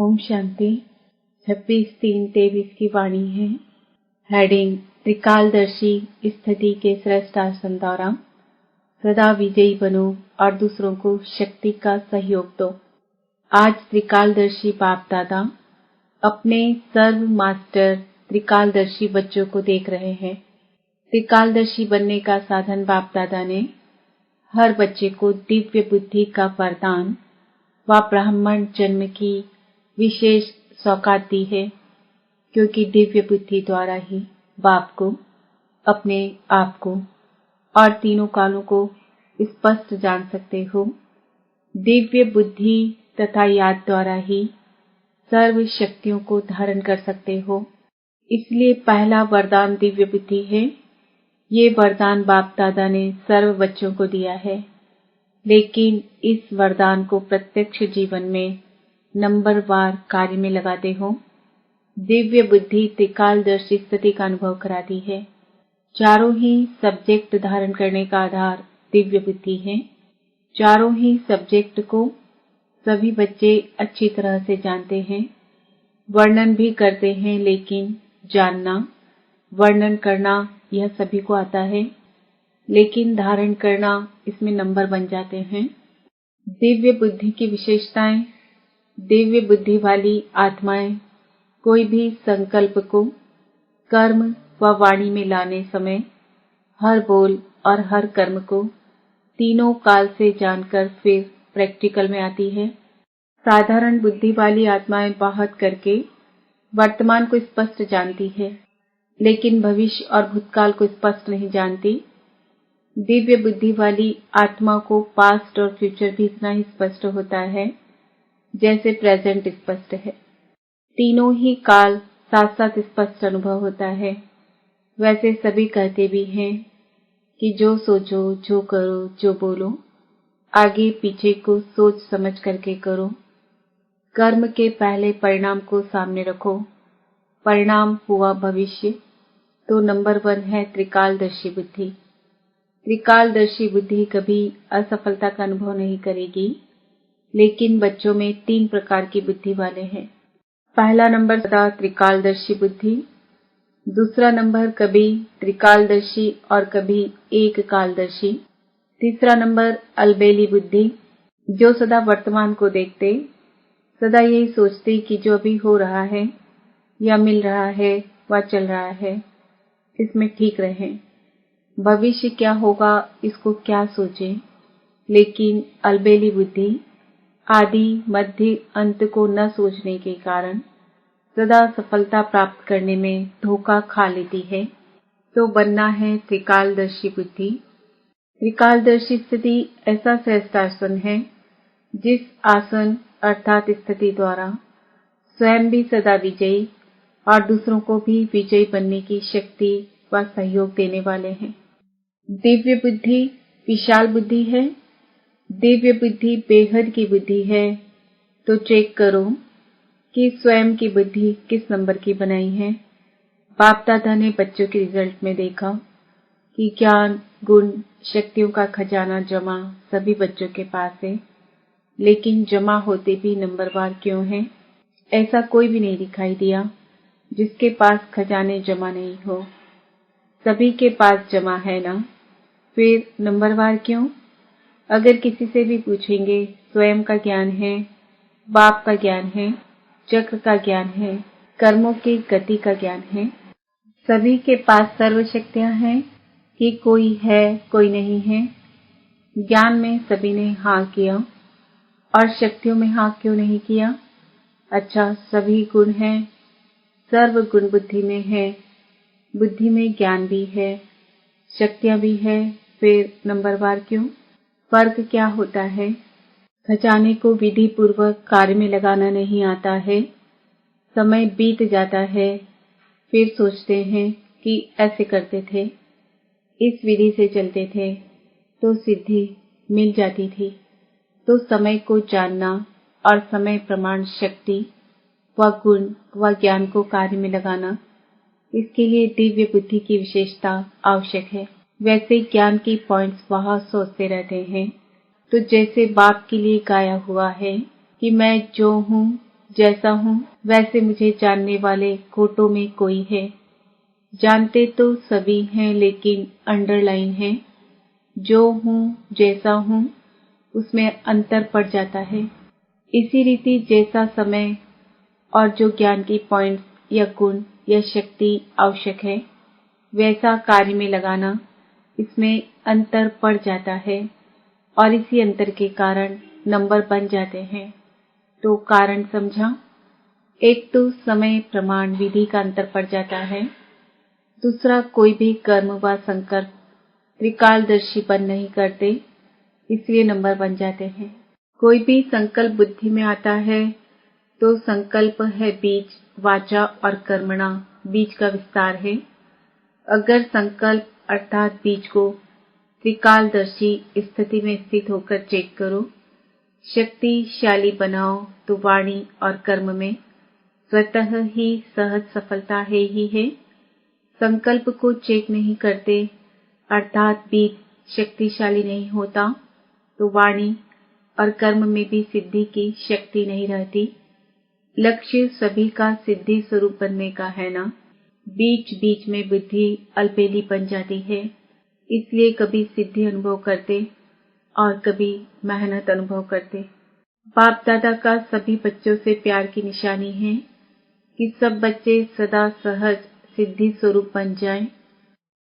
ओम शांति 26/3/23 की वाणी है। हेडिंग त्रिकालदर्शी स्थिति के श्रेष्ठ आसन द्वारा सदा विजयी बनो और दूसरों को शक्ति का सहयोग दो। आज त्रिकालदर्शी बाप दादा अपने सर्व मास्टर त्रिकालदर्शी बच्चों को देख रहे हैं। त्रिकालदर्शी बनने का साधन बाप दादा ने हर बच्चे को दिव्य बुद्धि का वरदान व ब्राह्मण जन्म की विशेष सौगात दी है, क्योंकि दिव्य बुद्धि द्वारा ही बाप को, अपने आप को और तीनों कालों को स्पष्ट जान सकते हो। दिव्य बुद्धि तथा याद द्वारा ही सर्व शक्तियों को धारण कर सकते हो। इसलिए पहला वरदान दिव्य बुद्धि है। ये वरदान बाप दादा ने सर्व बच्चों को दिया है, लेकिन इस वरदान को प्रत्यक्ष जीवन में नंबरवार कार्य में लगाते हो। दिव्य बुद्धि त्रिकालदर्शी स्थिति का अनुभव कराती है। चारों ही सब्जेक्ट धारण करने का आधार दिव्य बुद्धि है। चारों ही सब्जेक्ट को सभी बच्चे अच्छी तरह से जानते हैं, वर्णन भी करते हैं, लेकिन जानना, वर्णन करना यह सभी को आता है, लेकिन धारण करना इसमें नंबर बन जाते हैं। दिव्य बुद्धि की विशेषताएं। दिव्य बुद्धि वाली आत्माएं कोई भी संकल्प को कर्म व वाणी में लाने समय हर बोल और हर कर्म को तीनों काल से जानकर फिर प्रैक्टिकल में आती है। साधारण बुद्धि वाली आत्माएं बाहर करके वर्तमान को स्पष्ट जानती है, लेकिन भविष्य और भूतकाल को स्पष्ट नहीं जानती। दिव्य बुद्धि वाली आत्मा को पास्ट और फ्यूचर भी इतना ही स्पष्ट होता है जैसे प्रेजेंट स्पष्ट है। तीनों ही काल साथ साथ स्पष्ट अनुभव होता है। वैसे सभी कहते भी हैं कि जो सोचो, जो करो, जो बोलो, आगे पीछे को सोच समझ करके करो। कर्म के पहले परिणाम को सामने रखो। परिणाम हुआ भविष्य, तो नंबर 1 है त्रिकालदर्शी बुद्धि। त्रिकालदर्शी बुद्धि कभी असफलता का अनुभव नहीं करेगी, लेकिन बच्चों में 3 प्रकार की बुद्धि वाले हैं। पहला नंबर सदा त्रिकालदर्शी बुद्धि, दूसरा नंबर कभी त्रिकालदर्शी और कभी एक कालदर्शी, तीसरा नंबर अलबेली बुद्धि, जो सदा वर्तमान को देखते, सदा यही सोचते कि जो अभी हो रहा है या मिल रहा है व चल रहा है, इसमें ठीक रहें। भविष्य क्या होगा इसको क्या सोचें, लेकिन अलबेली बुद्धि आदि मध्य अंत को न सोचने के कारण सदा सफलता प्राप्त करने में धोखा खा लेती है। तो बनना है त्रिकालदर्शी बुद्धि। त्रिकालदर्शी स्थिति ऐसा श्रेष्ठ आसन है जिस आसन अर्थात स्थिति द्वारा स्वयं भी सदा विजयी और दूसरों को भी विजयी बनने की शक्ति व सहयोग देने वाले हैं। दिव्य बुद्धि विशाल बुद्धि है। दिव्य बुद्धि बेहद की बुद्धि है। तो चेक करो कि स्वयं की बुद्धि किस नंबर की बनाई है। बाप दादा ने बच्चों के रिजल्ट में देखा कि ज्ञान, गुण, शक्तियों का खजाना जमा सभी बच्चों के पास है, लेकिन जमा होते भी नंबरवार क्यों है? ऐसा कोई भी नहीं दिखाई दिया जिसके पास खजाने जमा नहीं हो। सभी के पास जमा है ना, फिर नंबरवार क्यों? अगर किसी से भी पूछेंगे, स्वयं का ज्ञान है, बाप का ज्ञान है, चक्र का ज्ञान है, कर्मों की गति का ज्ञान है। सभी के पास सर्व शक्तियां हैं कि कोई है कोई नहीं है? ज्ञान में सभी ने हाँ किया और शक्तियों में हाँ क्यों नहीं किया? अच्छा, सभी गुण हैं, सर्व गुण बुद्धि में है, बुद्धि में ज्ञान भी है, शक्तियां भी है, फिर नंबरवार क्यों? फर्क क्या होता है? खजाने को विधि पूर्वक कार्य में लगाना नहीं आता है। समय बीत जाता है, फिर सोचते हैं कि ऐसे करते थे, इस विधि से चलते थे तो सिद्धि मिल जाती थी। तो समय को जानना और समय प्रमाण शक्ति व गुण व ज्ञान को कार्य में लगाना, इसके लिए दिव्य बुद्धि की विशेषता आवश्यक है। वैसे ज्ञान की पॉइंट्स बहुत सोचते रहते हैं। तो जैसे बाप के लिए गाया हुआ है कि मैं जो हूँ जैसा हूँ वैसे मुझे जानने वाले कोटों में कोई है। जानते तो सभी हैं लेकिन अंडरलाइन है। जो हूँ जैसा हूँ उसमें अंतर पड़ जाता है। इसी रीति जैसा समय और जो ज्ञान की पॉइंट्स या गुण या शक्ति आवश्यक है वैसा कार्य में लगाना, इसमें अंतर पड़ जाता है और इसी अंतर के कारण नंबर बन जाते हैं। तो कारण समझा। एक तो समय प्रमाण विधि का अंतर पड़ जाता है। दूसरा, कोई भी कर्म व संकल्प त्रिकालदर्शीपन नहीं करते, इसलिए नंबर बन जाते हैं। कोई भी संकल्प बुद्धि में आता है तो संकल्प है बीज, वाचा और कर्मणा बीज का विस्तार है। अगर संकल्प अर्थात बीज को त्रिकालदर्शी स्थिति में स्थित होकर चेक करो, शक्तिशाली बनाओ तो वाणी और कर्म में स्वतः ही सहज सफलता है ही है। संकल्प को चेक नहीं करते अर्थात बीज शक्तिशाली नहीं होता तो वाणी और कर्म में भी सिद्धि की शक्ति नहीं रहती। लक्ष्य सभी का सिद्धि स्वरूप बनने का है ना। बीच बीच में बुद्धि अलबेली बन जाती है, इसलिए कभी सिद्धि अनुभव करते और कभी मेहनत अनुभव करते। बाप दादा का सभी बच्चों से प्यार की निशानी है कि सब बच्चे सदा सहज सिद्धि स्वरूप बन जाएं।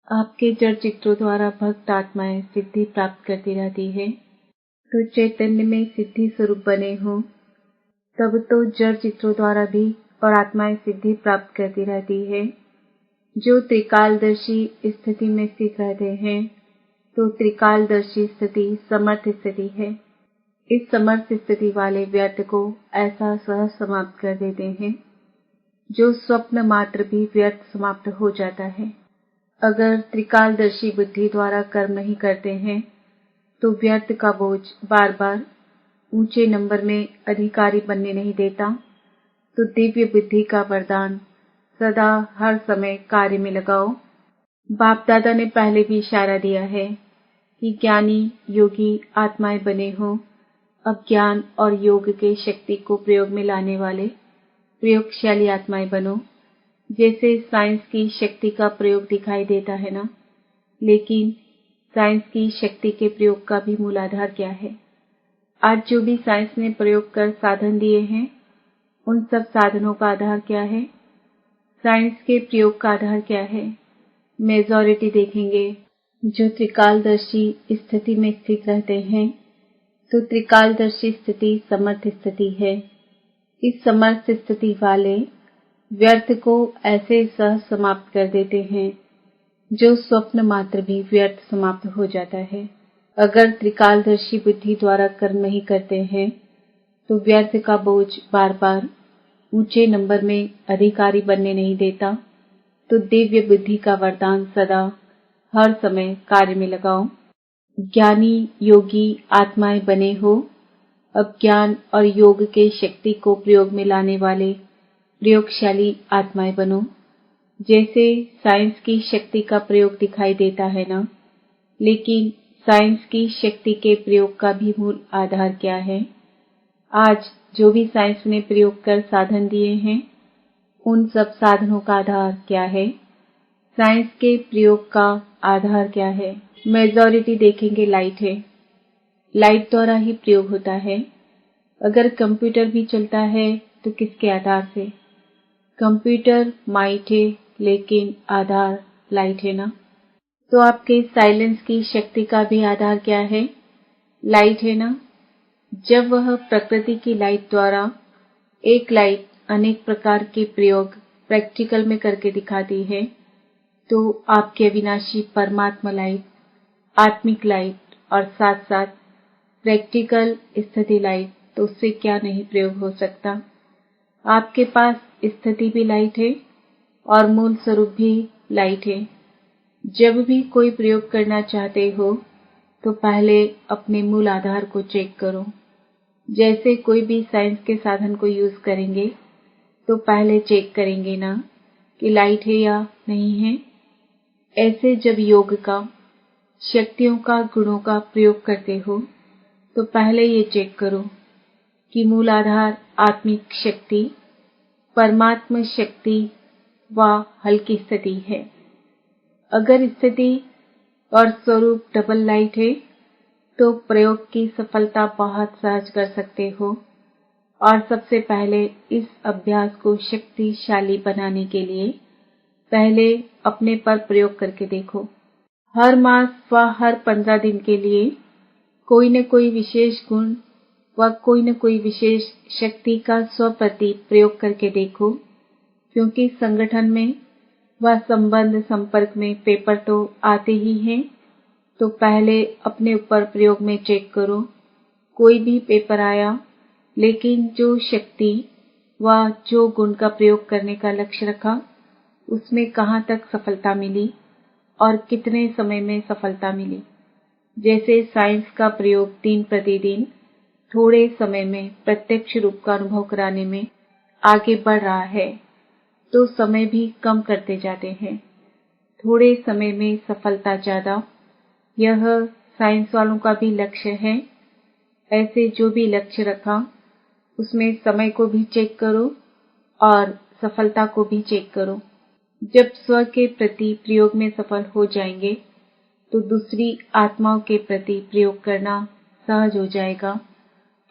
आपके जड़ चित्रों द्वारा भक्त आत्माएं सिद्धि प्राप्त करती रहती है, तो चैतन्य में सिद्धि स्वरूप बने हो तब तो जड़ चित्रों द्वारा भी और आत्माएं सिद्धि प्राप्त करती रहती है। जो त्रिकालदर्शी स्थिति में स्थित रहते हैं तो त्रिकालदर्शी स्थिति समर्थ स्थिति है। इस समर्थ स्थिति वाले व्यर्थ को ऐसा सहज समाप्त कर देते हैं जो स्वप्न मात्र भी व्यर्थ समाप्त हो जाता है। अगर त्रिकालदर्शी बुद्धि द्वारा कर्म नहीं करते हैं तो व्यर्थ का बोझ बार बार ऊंचे नंबर में अधिकारी बनने नहीं देता, तो दिव्य बुद्धि का वरदान सदा हर समय कार्य में लगाओ। बाप दादा ने पहले भी इशारा दिया है कि ज्ञानी योगी आत्माएं बने हो। अब ज्ञान और योग के शक्ति को प्रयोग में लाने वाले प्रयोगशाली आत्माएं बनो। जैसे साइंस की शक्ति का प्रयोग दिखाई देता है ना, लेकिन साइंस की शक्ति के प्रयोग का भी मूल आधार क्या है? आज जो भी साइंस ने प्रयोग कर साधन दिए हैं, उन सब साधनों का आधार क्या है? साइंस के प्रयोग का आधार क्या है? मेजॉरिटी देखेंगे जो त्रिकालदर्शी स्थिति में स्थित रहते हैं, तो त्रिकालदर्शी स्थिति समर्थ स्थिति है। इस समर्थ स्थिति वाले व्यर्थ को ऐसे सह समाप्त कर देते हैं जो स्वप्न मात्र भी व्यर्थ समाप्त हो जाता है। अगर त्रिकालदर्शी बुद्धि द्वारा कर्म नहीं करते हैं तो व्यर्थ का बोझ बार बार ऊंचे नंबर में अधिकारी बनने नहीं देता, तो दिव्य बुद्धि का वरदान सदा हर समय कार्य में लगाओ। ज्ञानी योगी आत्माएं बने हो। अब ज्ञान और योग के शक्ति को प्रयोग में लाने वाले प्रयोगशाली आत्माएं बनो। जैसे साइंस की शक्ति का प्रयोग दिखाई देता है ना, लेकिन साइंस की शक्ति के प्रयोग का भी मूल आधार क्या है? आज जो भी साइंस ने प्रयोग कर साधन दिए हैं, उन सब साधनों का आधार क्या है? साइंस के प्रयोग का आधार क्या है? मेजॉरिटी देखेंगे लाइट है। लाइट द्वारा ही प्रयोग होता है। अगर कंप्यूटर भी चलता है तो किसके आधार से? कंप्यूटर माइट है, लेकिन आधार लाइट है ना। तो आपके साइलेंस की शक्ति का भी आधार क्या है? लाइट है ना। जब वह प्रकृति की लाइट द्वारा एक लाइट अनेक प्रकार के प्रयोग प्रैक्टिकल में करके दिखाती है, तो आपकी अविनाशी परमात्मा लाइट, आत्मिक लाइट और साथ साथ प्रैक्टिकल स्थिति लाइट, तो उससे क्या नहीं प्रयोग हो सकता। आपके पास स्थिति भी लाइट है और मूल स्वरूप भी लाइट है। जब भी कोई प्रयोग करना चाहते हो तो पहले अपने मूल आधार को चेक करो। जैसे कोई भी साइंस के साधन को यूज करेंगे तो पहले चेक करेंगे ना कि लाइट है या नहीं है। ऐसे जब योग का, शक्तियों का, गुणों का प्रयोग करते हो तो पहले ये चेक करो कि मूलाधार आत्मिक शक्ति, परमात्मा शक्ति व हल्की स्थिति है। अगर स्थिति और स्वरूप डबल लाइट है तो प्रयोग की सफलता बहुत सहज कर सकते हो। और सबसे पहले इस अभ्यास को शक्तिशाली बनाने के लिए पहले अपने पर प्रयोग करके देखो। हर मास व हर 15 दिन के लिए कोई न कोई विशेष गुण व कोई न कोई विशेष शक्ति का स्वप्रति प्रयोग करके देखो, क्योंकि संगठन में व संबंध संपर्क में पेपर तो आते ही हैं। तो पहले अपने ऊपर प्रयोग में चेक करो, कोई भी पेपर आया लेकिन जो शक्ति व जो गुण का प्रयोग करने का लक्ष्य रखा उसमें कहाँ तक सफलता मिली और कितने समय में सफलता मिली। जैसे साइंस का प्रयोग दिन प्रतिदिन थोड़े समय में प्रत्यक्ष रूप का अनुभव कराने में आगे बढ़ रहा है तो समय भी कम करते जाते हैं, थोड़े समय में सफलता ज्यादा। यह साइंस वालों का भी लक्ष्य है। ऐसे जो भी लक्ष्य रखा उसमें समय को भी चेक करो और सफलता को भी चेक करो। जब स्व के प्रति प्रयोग में सफल हो जाएंगे तो दूसरी आत्माओं के प्रति प्रयोग करना सहज हो जाएगा।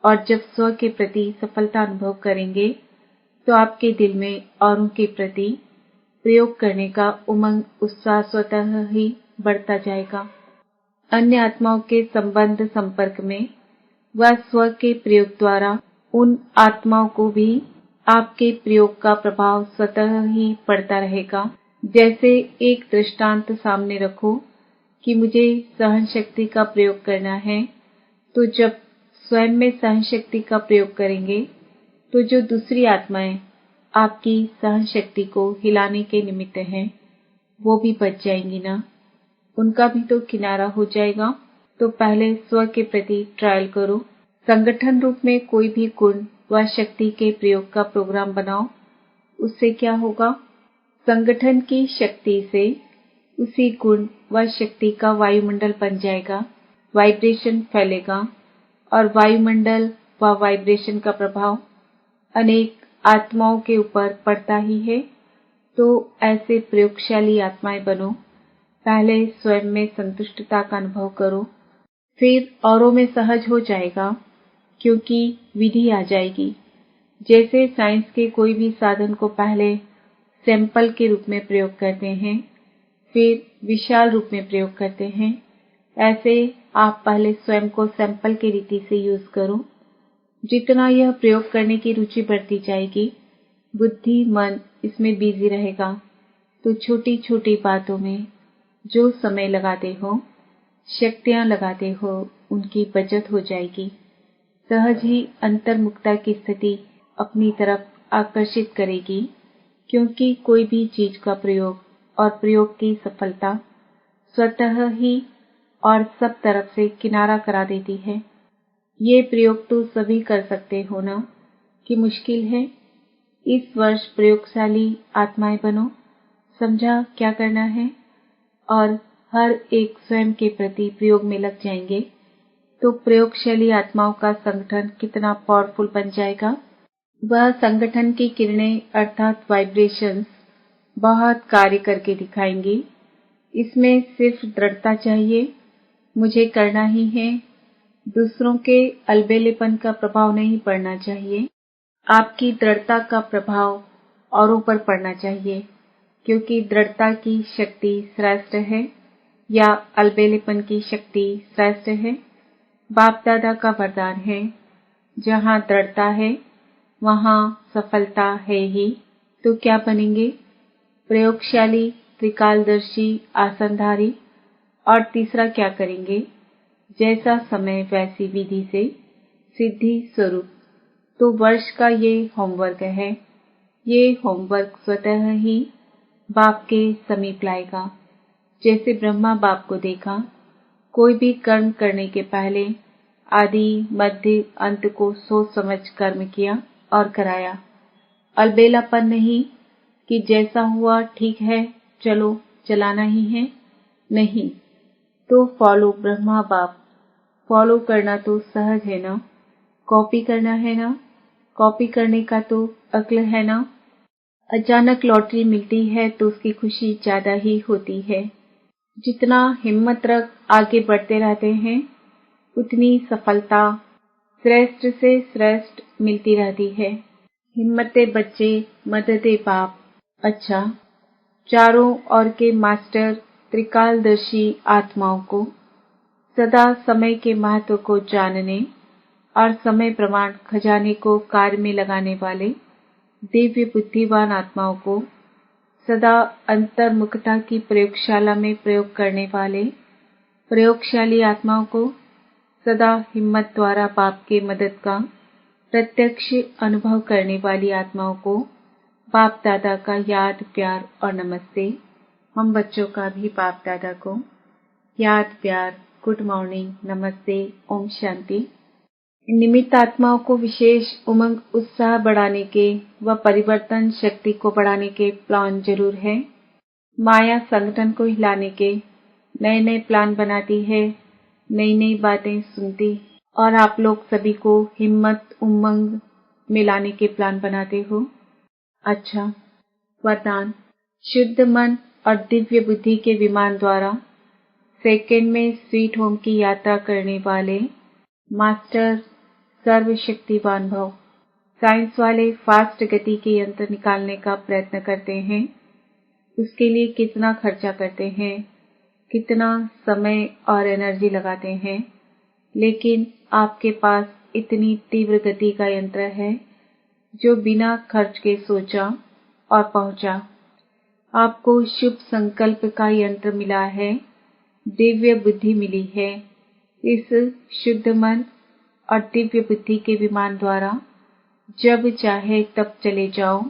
और जब स्व के प्रति सफलता अनुभव करेंगे तो आपके दिल में औरों के प्रति प्रयोग करने का उमंग उत्साह स्वतः ही बढ़ता जाएगा। अन्य आत्माओं के संबंध संपर्क में व स्व के प्रयोग द्वारा उन आत्माओं को भी आपके प्रयोग का प्रभाव स्वतः ही पड़ता रहेगा। जैसे एक दृष्टांत सामने रखो कि मुझे सहन शक्ति का प्रयोग करना है, तो जब स्वयं में सहन शक्ति का प्रयोग करेंगे तो जो दूसरी आत्माएं आपकी सहन शक्ति को हिलाने के निमित्त हैं वो भी बच जाएंगी ना, उनका भी तो किनारा हो जाएगा। तो पहले स्व के प्रति ट्रायल करो। संगठन रूप में कोई भी गुण व शक्ति के प्रयोग का प्रोग्राम बनाओ। उससे क्या होगा, संगठन की शक्ति से उसी गुण व शक्ति का वायुमंडल बन जाएगा, वाइब्रेशन फैलेगा और वायुमंडल व वाइब्रेशन का प्रभाव अनेक आत्माओं के ऊपर पड़ता ही है। तो ऐसे प्रयोगशाली आत्माएं बनो। पहले स्वयं में संतुष्टता का अनुभव करो, फिर औरों में सहज हो जाएगा, क्योंकि विधि आ जाएगी। जैसे साइंस के कोई भी साधन को पहले सैंपल के रूप में प्रयोग करते हैं, फिर विशाल रूप में प्रयोग करते हैं, ऐसे आप पहले स्वयं को सैंपल की रीति से यूज करो। जितना यह प्रयोग करने की रुचि बढ़ती जाएगी, बुद्धि मन इसमें बिजी रहेगा, तो छोटी छोटी बातों में जो समय लगाते हो, शक्तियां लगाते हो, उनकी बचत हो जाएगी। सहज ही अंतर्मुखता की स्थिति अपनी तरफ आकर्षित करेगी, क्योंकि कोई भी चीज का प्रयोग और प्रयोग की सफलता स्वतः ही और सब तरफ से किनारा करा देती है। ये प्रयोग तो सभी कर सकते हो ना, कि मुश्किल है। इस वर्ष प्रयोगशाली आत्माएं बनो। समझा क्या करना है? और हर एक स्वयं के प्रति प्रयोग में लग जाएंगे तो प्रयोगशाली आत्माओं का संगठन कितना पावरफुल बन जाएगा। वह संगठन की किरणें अर्थात वाइब्रेशंस बहुत कार्य करके दिखाएंगी। इसमें सिर्फ दृढ़ता चाहिए, मुझे करना ही है। दूसरों के अलबेलेपन का प्रभाव नहीं पड़ना चाहिए, आपकी दृढ़ता का प्रभाव औरों पर पड़ना चाहिए, क्योंकि दृढ़ता की शक्ति श्रेष्ठ है या अलबेलेपन की शक्ति श्रेष्ठ है। बाप दादा का वरदान है, जहाँ दृढ़ता है वहाँ सफलता है ही। तो क्या बनेंगे? प्रयोगशाली, त्रिकालदर्शी, आसनधारी। और तीसरा क्या करेंगे? जैसा समय वैसी विधि से सिद्धि स्वरूप। तो वर्ष का ये होमवर्क है। ये होमवर्क स्वतः ही बाप के समीप लाएगा। जैसे ब्रह्मा बाप को देखा, कोई भी कर्म करने के पहले आदि मध्य अंत को सोच समझ कर्म किया और कराया। अलबेलापन नहीं कि जैसा हुआ ठीक है, चलो चलाना ही है, नहीं। तो फॉलो ब्रह्मा बाप, फॉलो करना तो सहज है ना। कॉपी करना है ना, कॉपी करने का तो अक्ल है ना। अचानक लॉटरी मिलती है तो उसकी खुशी ज्यादा ही होती है। जितना हिम्मत रख आगे बढ़ते रहते हैं उतनी सफलता श्रेष्ठ से श्रेष्ठ मिलती रहती है। हिम्मते बच्चे मददे बाप। अच्छा, चारों ओर के मास्टर त्रिकालदर्शी आत्माओं को सदा समय के महत्व को जानने और समय प्रमाण खजाने को कार्य में लगाने वाले दिव्य बुद्धिवान आत्माओं को सदा अंतर्मुखता की प्रयोगशाला में प्रयोग करने वाले प्रयोगशाली आत्माओं को सदा हिम्मत द्वारा बाप के मदद का प्रत्यक्ष अनुभव करने वाली आत्माओं को बाप दादा का याद प्यार और नमस्ते। हम बच्चों का भी बाप दादा को याद प्यार, गुड मॉर्निंग, नमस्ते, ओम शांति। निमित्त आत्माओं को विशेष उमंग उत्साह बढ़ाने के व परिवर्तन शक्ति को बढ़ाने के प्लान जरूर है। माया संगठन को हिलाने के नए नए प्लान बनाती है, नई नई बातें सुनती और आप लोग सभी को हिम्मत उमंग में लाने के प्लान बनाते हो। अच्छा, वरदान। शुद्ध मन और दिव्य बुद्धि के विमान द्वारा सेकंड में स्वीट होम की यात्रा करने वाले मास्टर सर्वशक्तिवान भव। साइंस वाले फास्ट गति के यंत्र निकालने का प्रयत्न करते हैं। उसके लिए कितना खर्चा करते हैं, कितना समय और एनर्जी लगाते हैं, लेकिन आपके पास इतनी तीव्र गति का यंत्र है जो बिना खर्च के सोचा और पहुंचा। आपको शुभ संकल्प का यंत्र मिला है, दिव्य बुद्धि मिली है। इस शुद्ध मन और दिव्य बुद्धि के विमान द्वारा जब चाहे तब चले जाओ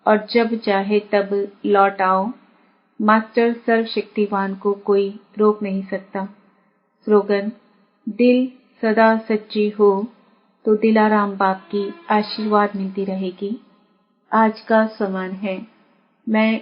और जब चाहे तब लौट आओ। मास्टर सर्वशक्तिवान को कोई रोक नहीं सकता। स्लोगन। दिल सदा सच्ची हो तो दिलाराम बाप की आशीर्वाद मिलती रहेगी। आज का समान है। मैं